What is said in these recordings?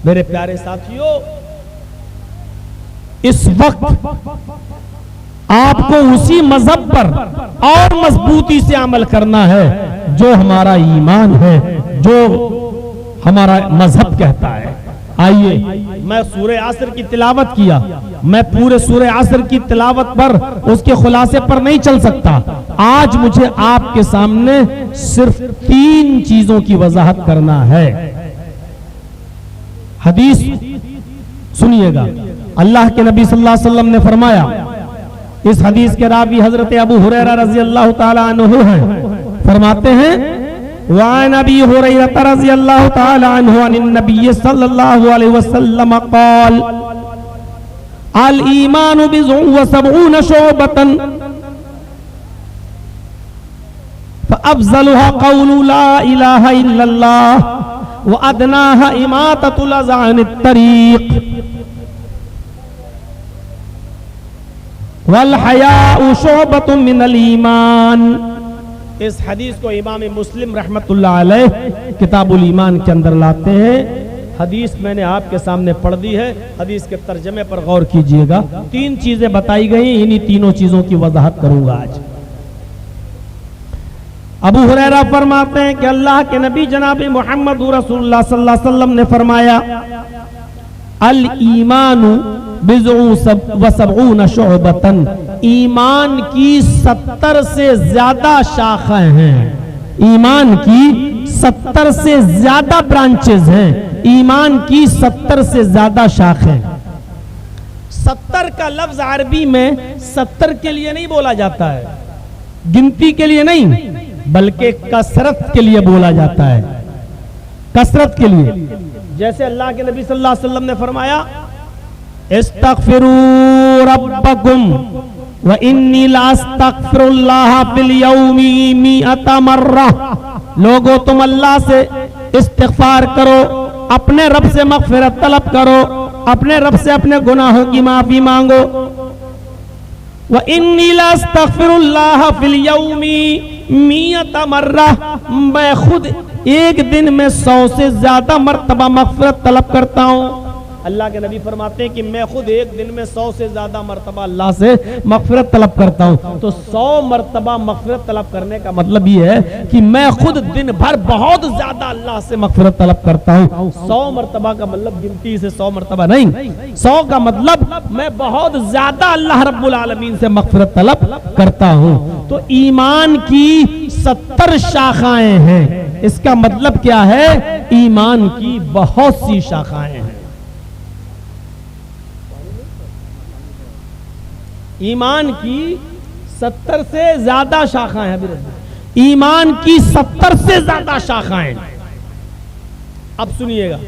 मेरे प्यारे साथियों, इस वक्त आपको उसी मजहब पर और मजबूती से अमल करना है जो हमारा ईमान है, जो हमारा मजहब कहता है। आइए, मैं सूरह असर की तिलावत किया, मैं पूरे सूरह असर की तिलावत पर, उसके खुलासे पर नहीं चल सकता। आज मुझे आपके सामने सिर्फ 3 चीजों की वजाहत करना है। हदीस सुनिएगा, अल्लाह के नबी सल्लल्लाहु अलैहि वसल्लम ने फरमाया, इस हदीस के रावी हजरत अबू हुरैरा रज़ी अल्लाह ताला अन्हु हैं, फरमाते हैं, वान अबी हुरैरा रज़ी अल्लाह ताला अन्हु अन नबी सल्लल्लाहु अलैहि वसल्लम क़ाल अल ईमानु बिज़ुन व सबऊन शुअबतन फअफ़ज़लुहा क़ौलु ला इलाहा इल्लल्लाह व अदनाहा इमाततुल अज़ा अनित तरीक़ वल हयाउ शुअबतुम मिनल ईमान। इस हदीस को इमाम मुस्लिम रहमतुल्लाह अलैह किताबुल ईमान के अंदर लाते हैं। हदीस मैंने आपके सामने पढ़ दी है, हदीस के तर्जमे पर गौर कीजिएगा। 3 चीजें बताई गई, इन्हीं तीनों चीजों की वजाहत करूंगा आज। अबू हुरैरा फरमाते हैं कि अल्लाह के नबी जनाब मोहम्मद रसूलुल्लाह सल्लल्लाहु अलैहि वसल्लम ने फरमाया, अल ईमानु बिज़ुन व सबऊन शुअबतन, ईमान की 70 से ज्यादा शाखाएं हैं। ईमान की 70 से ज्यादा ब्रांचेज हैं। ईमान की 70 से ज्यादा शाखें। 70 का लफ्ज अरबी में 70 के लिए नहीं बोला जाता है, गिनती के लिए नहीं, बल्कि कसरत के लिए बोला जाता है, कसरत के लिए। जैसे अल्लाह के नबी सल्लल्लाहु अलैहि वसल्लम ने फरमाया, इस्तगफिरू रब्बकुम व इन्नी ला अस्तगफिरुल्लाह फिल यौमी मिअता मर्रा। लोगो, तुम अल्लाह से इस्तिगफार करो, अपने रब से मगफिरत तलब करो, अपने रब से अपने गुनाहों की माफी मांगो। व इन्नी ला अस्तगफिरुल्लाह फिल यौमी मिअता मर्रा, मैं खुद एक दिन में 100 से ज्यादा मर्तबा मगफिरत तलब करता हूँ। अल्लाह के नबी फरमाते हैं कि मैं खुद एक दिन में 100 से ज्यादा मर्तबा अल्लाह से मगफिरत तलब करता हूँ। तो 100 मर्तबा मगफिरत तलब करने का मतलब ये है कि मैं खुद दिन भर बहुत ज्यादा अल्लाह से मगफिरत तलब करता हूँ। 100 मर्तबा का मतलब गिनती से 100 मर्तबा नहीं, 100 का मतलब मैं बहुत ज्यादा अल्लाह रब्बुल आलमीन से मगफिरत तलब करता हूँ। तो ईमान की 70 शाखाएं हैं। इसका मतलब क्या है? ईमान की बहुत सी शाखाएं हैं। ईमान की 70 से ज्यादा शाखाएं हैं। ईमान की 70 से ज्यादा शाखाएं। अब सुनिएगा,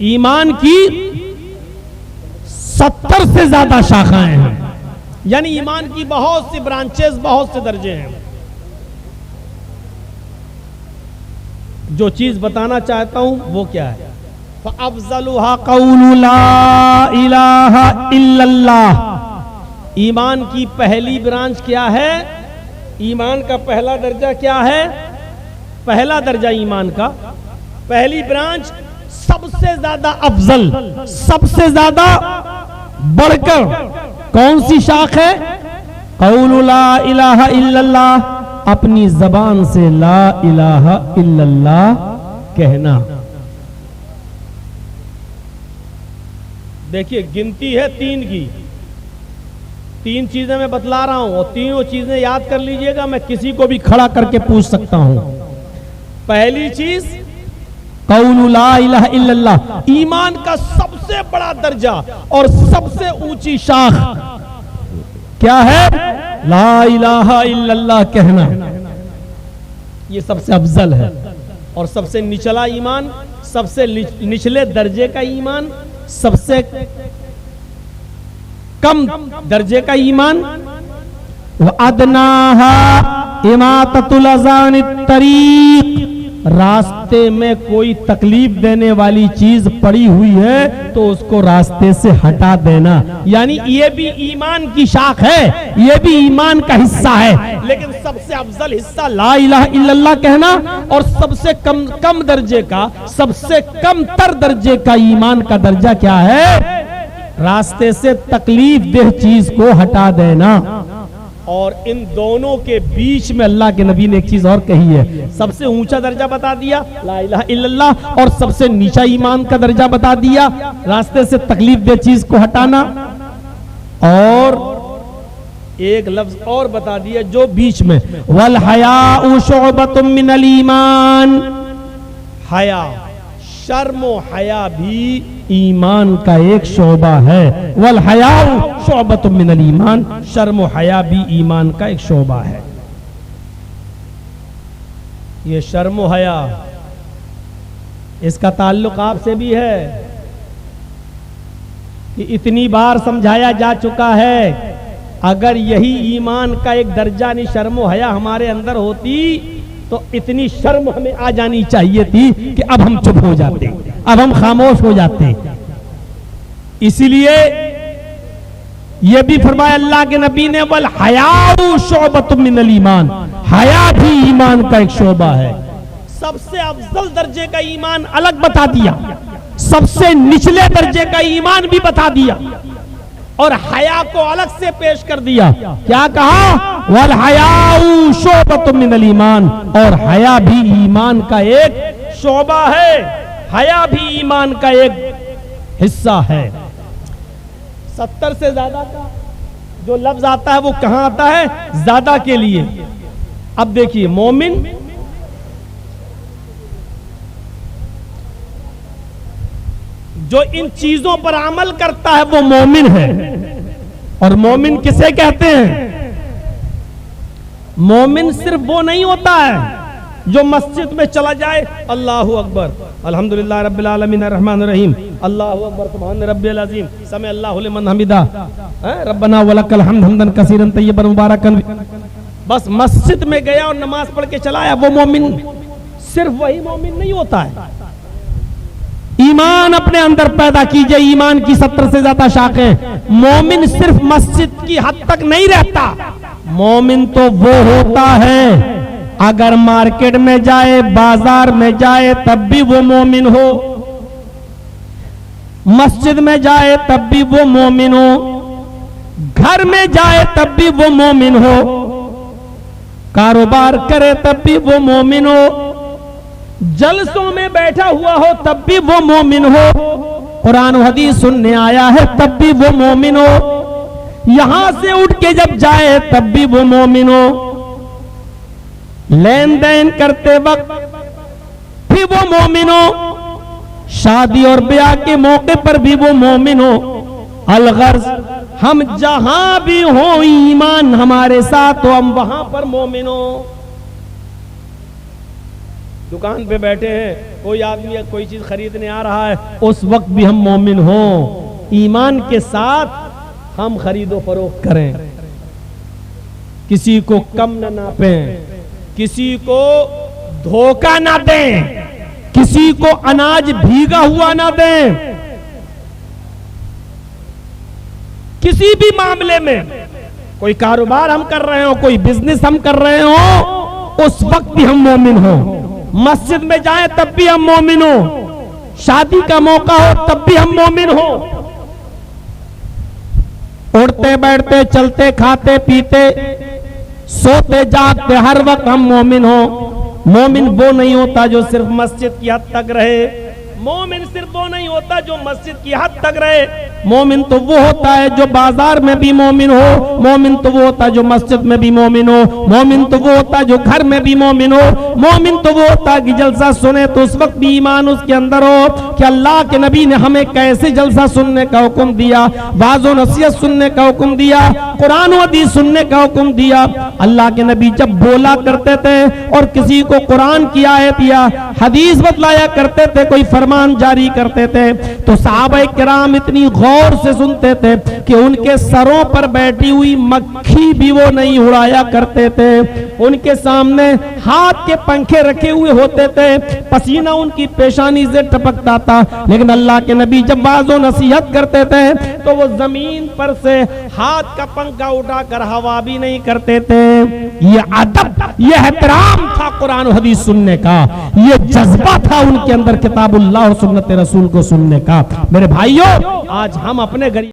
ईमान की 70 से ज्यादा शाखाएं हैं, यानी ईमान की बहुत सी ब्रांचेस, बहुत से दर्जे हैं। जो चीज बताना चाहता हूं वो क्या है? फ़अफ़ज़लुहा क़ौलु ला इलाहा इल्लल्लाह। ईमान की पहली ब्रांच क्या है? ईमान का पहला दर्जा क्या है? पहला दर्जा ईमान का पहली ब्रांच सबसे ज्यादा अफजल, सबसे ज्यादा बढ़कर कौन सी शाख है? क़ौलु ला इलाहा इल्लल्लाह, अपनी जबान से ला इलाहा इल्लल्लाह कहना। देखिए, गिनती है 3 की, 3 चीजें मैं बतला रहा हूं और तीनों चीजें याद कर लीजिएगा। मैं किसी को भी खड़ा करके पूछ सकता हूं। पहली चीज क़ौलु ला इलाहा इल्लल्लाह, ईमान का सबसे बड़ा दर्जा और सबसे ऊंची शाख क्या है? ला इलाहा इल्लल्लाह कहना। ये सबसे अफजल है। और सबसे निचला ईमान, सबसे निचले दर्जे का ईमान, सबसे कम दर्जे का ईमान, व अदनाहा इमाततुल अज़ा अनित तरीक़, रास्ते में कोई तकलीफ देने वाली चीज पड़ी हुई है तो उसको रास्ते से हटा देना, यानी ये भी ईमान की शाख है, ये भी ईमान का हिस्सा है। लेकिन सबसे अफजल हिस्सा ला इलाहा इल्लल्लाह कहना, और सबसे कम दर्जे का, सबसे कम तर दर्जे का ईमान का दर्जा क्या है? रास्ते से तकलीफ देह चीज को हटा देना। और इन दोनों के बीच में अल्लाह के नबी ने एक चीज और कही है, सबसे ऊंचा दर्जा बता दिया ला इलाहा इल्लल्लाह, और सबसे नीचा ईमान का दर्जा बता दिया रास्ते से तकलीफ दे चीज को हटाना, और एक लफ्ज और बता दिया जो बीच में, वल हयाउ शुअबतुम मिनल ईमान। हया, शर्म व हया भी ईमान का एक शोबा है। वल हयाउ शुअबतुम मिनल ईमान, शर्म व हया भी ईमान का एक शोबा है। ये शर्म व हया, इसका ताल्लुक आपसे भी है कि इतनी बार समझाया जा चुका है, अगर यही ईमान का एक दर्जा नहीं शर्म व हया हमारे अंदर होती तो इतनी शर्म हमें आ जानी चाहिए थी कि अब हम चुप हो जाते, अब हम खामोश हो जाते। इसीलिए यह भी फरमाया अल्लाह के नबी ने, वल हयाउ शुअबतुम मिनल ईमान, हया भी ईमान का एक शोबा है। सबसे अफजल दर्जे का ईमान अलग बता दिया, सबसे निचले दर्जे का ईमान भी बता दिया, और हया को अलग से पेश कर दिया। क्या कहा? वल हयाउ शुअबतुम मिनल ईमान, और हया भी ईमान का एक शोबा है, हया भी ईमान का एक हिस्सा है। 70 से ज्यादा का जो लफ्ज आता है वो कहां आता है? ज्यादा के लिए। अब देखिए, मोमिन जो इन चीजों पर अमल करता है वो मोमिन है। और मोमिन किसे कहते हैं? मोमिन सिर्फ वो नहीं होता है जो मस्जिद में चला जाए अल्लाहु अकबर अल्हम्दुलिल्लाह रब्बिल आलमीन अर्रहमानिर रहीम अल्लाहु अकबर सुभान रब्बिल अज़ीम समी अल्लाहु लिमन हमिदा रब्बना वलकल हम्द हम्दन कसीरन तय्यबन मुबारकन, बस मस्जिद में गया और नमाज पढ़ के चला आया, वो मोमिन। सिर्फ वही मोमिन नहीं होता है। ईमान अपने अंदर पैदा कीजिए। ईमान की 70 से ज्यादा शाखें। मोमिन सिर्फ मस्जिद की हद तक नहीं रहता। मोमिन तो वो होता है अगर मार्केट में जाए, बाजार में जाए, तब भी वो मोमिन हो, मस्जिद में जाए तब भी वो मोमिन हो, घर में जाए तब भी वो मोमिन हो, कारोबार करे तब भी वो मोमिन हो, जलसों में बैठा हुआ हो तब भी वो मोमिन हो, कुरान हदीस सुनने आया है तब भी वो मोमिन हो, यहां से उठ के जब जाए तब भी वो मोमिन हो, लेन देन करते वक्त भी वो मोमिन हो, शादी और ब्याह के मौके पर भी वो मोमिन हो। अलगर्ज हम जहां भी हो ईमान हमारे साथ हो, हम वहां पर मोमिन हो। दुकान पे बैठे हैं, कोई आदमी कोई चीज खरीदने आ रहा है, उस वक्त भी हम मोमिन हो। ईमान के साथ हम खरीदो फरोख्त करें, किसी को कम न नापें, किसी को धोखा ना दें, किसी को अनाज भीगा हुआ ना दें। किसी भी मामले में, कोई कारोबार हम कर रहे हो, कोई बिजनेस हम कर रहे हो, उस वक्त भी हम मोमिन हो। मस्जिद में जाए तब भी हम मोमिन हो, शादी का मौका हो तब भी हम मोमिन हो, उठते बैठते चलते खाते पीते सोते जागते हर वक्त हम मोमिन हो। मोमिन वो नहीं होता जो सिर्फ मस्जिद की हद तक रहे, मोमिन सिर्फ वो नहीं होता जो मस्जिद की हद तक रहे। मोमिन तो वो होता है जो बाजार में भी मोमिन हो, मोमिन तो वो होता है जो मस्जिद में भी मोमिन हो, मोमिन तो वो होता है जो घर में भी मोमिन हो, मोमिन तो वो होता है कि जलसा सुने तो उस वक्त भी ईमान उसके अंदर हो कि अल्लाह के नबी ने हमें कैसे जलसा सुनने का हुक्म दिया, वाज़ो नसीहत सुनने का हुक्म दिया, कुरान व हदीस सुनने का हुक्म दिया। अल्लाह के नबी जब बोला करते थे और किसी को कुरान की आयत या हदीस बतलाया करते थे, कोई फरमान जारी करते थे तो सहाबा किराम इतनी गौर से सुनते थे कि उनके सरों पर बैठी हुई मक्खी भी वो नहीं उड़ाया करते थे। उनके सामने हाथ के पंखे रखे हुए होते थे, पसीना उनकी पेशानी से टपकता था, लेकिन अल्लाह के नबी जब बाज़ो नसीहत करते थे तो वो जमीन पर से हाथ का पंखा उठाकर हवा भी नहीं करते थे। ये अदब, ये एहतराम था कुरान और हदीस सुनने का, ये जज्बा था उनके अंदर किताबुल्लाह और सुन्नत रसूल को सुनने का। मेरे भाइयों, आज हम अपने गरीब